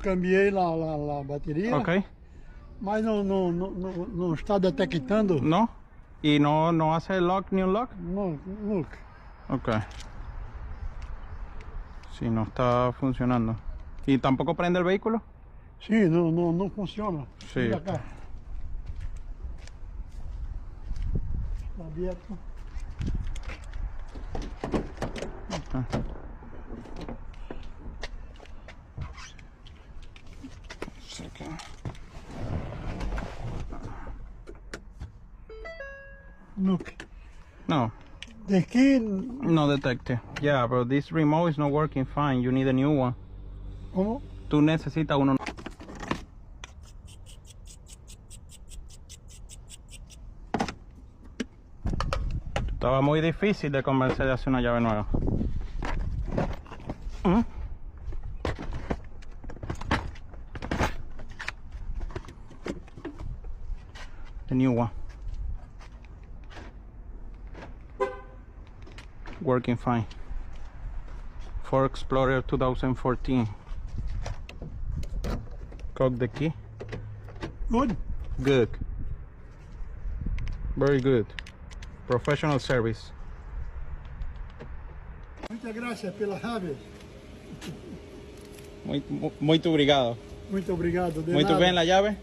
cambiei la bateria. Ok. Mas não está detectando. ¿No? ¿Y no hace lock ni un lock? Não, nunca. Ok. Sí, no está funcionando. ¿Y tampoco prende el vehículo? Sim, não funciona. Sí. Vem cá. Está aberto. Nunca. No, De aqui, no detecte. Yeah, but this remote is not working fine. You need a new one. como? Tú necesitas uno. Estaba muy difícil de convencer de hacer una llave nueva. The new one. Working fine. Ford Explorer 2014. Cock the key. Good. Good. Very good. Professional service. Muitas graças pela chave. Muito obrigado. Muito obrigado. De Muito nada. bem la llave.